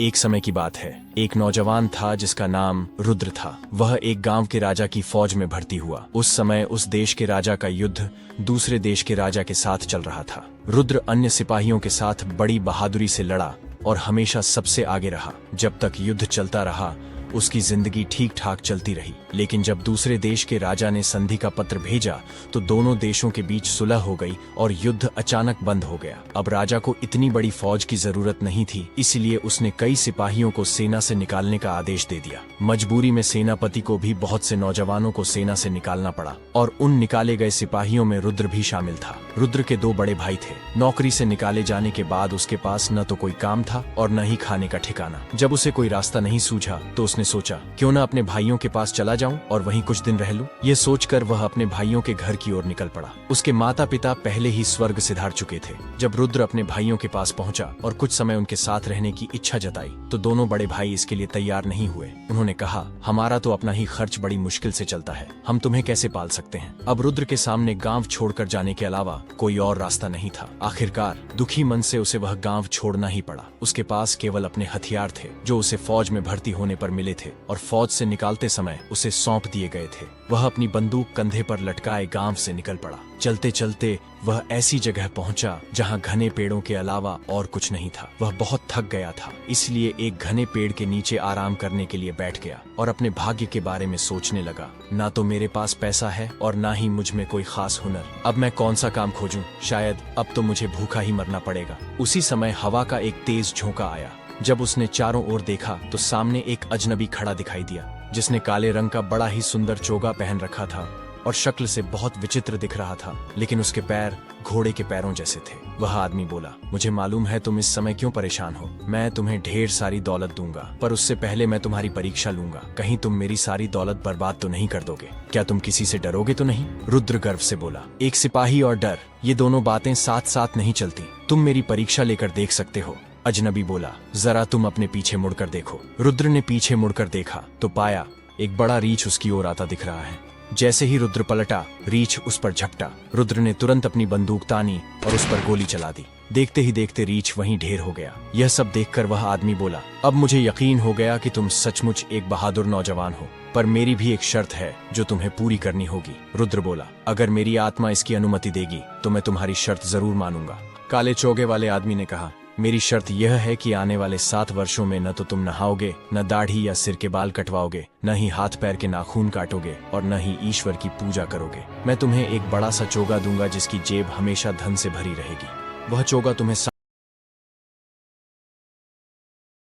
एक समय की बात है। एक नौजवान था जिसका नाम रुद्र था। वह एक गांव के राजा की फौज में भर्ती हुआ। उस समय उस देश के राजा का युद्ध दूसरे देश के राजा के साथ चल रहा था। रुद्र अन्य सिपाहियों के साथ बड़ी बहादुरी से लड़ा और हमेशा सबसे आगे रहा। जब तक युद्ध चलता रहा उसकी जिंदगी ठीक ठाक चलती रही। लेकिन जब दूसरे देश के राजा ने संधि का पत्र भेजा तो दोनों देशों के बीच सुलह हो गई और युद्ध अचानक बंद हो गया। अब राजा को इतनी बड़ी फौज की जरूरत नहीं थी, इसलिए उसने कई सिपाहियों को सेना से निकालने का आदेश दे दिया। मजबूरी में सेनापति को भी बहुत से नौजवानों को सेना से निकालना पड़ा और उन निकाले गए सिपाहियों में रुद्र भी शामिल था। रुद्र के दो बड़े भाई थे। नौकरी से निकाले जाने के बाद उसके पास न तो कोई काम था और न ही खाने का ठिकाना। जब उसे कोई रास्ता नहीं सूझा तो उसने सोचा क्यों न अपने भाइयों के पास चला जाऊं और वहीं कुछ दिन रह लूं। ये सोचकर वह अपने भाइयों के घर की ओर निकल पड़ा। उसके माता पिता पहले ही स्वर्ग सिधार चुके थे। जब रुद्र अपने भाइयों के पास पहुंचा और कुछ समय उनके साथ रहने की इच्छा जताई तो दोनों बड़े भाई इसके लिए तैयार नहीं हुए। उन्होंने कहा, हमारा तो अपना ही खर्च बड़ी मुश्किल से चलता है, हम तुम्हें कैसे पाल सकते हैं। अब रुद्र के सामने गांव छोड़कर जाने के अलावा कोई और रास्ता नहीं था। आखिरकार दुखी मन से उसे वह गांव छोड़ना ही पड़ा। उसके पास केवल अपने हथियार थे जो उसे फौज में भर्ती होने पर मिले थे और फौज से निकालते समय उसे सौंप दिए गए थे। वह अपनी बंदूक कंधे पर लटकाए गांव से निकल पड़ा। चलते चलते वह ऐसी जगह पहुंचा जहां घने पेड़ों के अलावा और कुछ नहीं था। वह बहुत थक गया था, इसलिए एक घने पेड़ के नीचे आराम करने के लिए बैठ गया और अपने भाग्य के बारे में सोचने लगा। ना तो मेरे पास पैसा है और ना ही मुझ में कोई खास हुनर। अब मैं कौन सा काम खोजूं? शायद अब तो मुझे भूखा ही मरना पड़ेगा। उसी समय हवा का एक तेज झोंका आया। जब उसने चारों ओर देखा तो सामने एक अजनबी खड़ा दिखाई दिया जिसने काले रंग का बड़ा ही सुंदर चोगा पहन रखा था और शक्ल से बहुत विचित्र दिख रहा था, लेकिन उसके पैर घोड़े के पैरों जैसे थे। वह आदमी बोला, मुझे मालूम है तुम इस समय क्यों परेशान हो। मैं तुम्हें ढेर सारी दौलत दूंगा, पर उससे पहले मैं तुम्हारी परीक्षा लूंगा। कहीं तुम मेरी सारी दौलत बर्बाद तो नहीं कर दोगे? क्या तुम किसी से डरोगे तो नहीं? रुद्र गर्व से बोला, एक सिपाही और डर, ये दोनों बातें साथ साथ नहीं चलती। तुम मेरी परीक्षा लेकर देख सकते हो। अजनबी बोला, जरा तुम अपने पीछे मुड़कर देखो। रुद्र ने पीछे मुड़कर देखा तो पाया एक बड़ा रीछ उसकी ओर आता दिख रहा है। जैसे ही रुद्र पलटा, रीछ उस पर झपटा। रुद्र ने तुरंत अपनी बंदूक तानी और उस पर गोली चला दी। देखते ही देखते रीछ वहीं ढेर हो गया। यह सब देखकर वह आदमी बोला, अब मुझे यकीन हो गया कि तुम सचमुच एक बहादुर नौजवान हो, पर मेरी भी एक शर्त है जो तुम्हें पूरी करनी होगी। रुद्र बोला, अगर मेरी आत्मा इसकी अनुमति देगी तो मैं तुम्हारी शर्त जरूर मानूंगा। काले चोगे वाले आदमी ने कहा, मेरी शर्त यह है कि आने वाले 7 वर्षों में न तो तुम नहाओगे, न दाढ़ी या सिर के बाल कटवाओगे, न ही हाथ पैर के नाखून काटोगे और न ही ईश्वर की पूजा करोगे। मैं तुम्हें एक बड़ा सा चोगा दूंगा जिसकी जेब हमेशा धन से भरी रहेगी। वह चोगा तुम्हें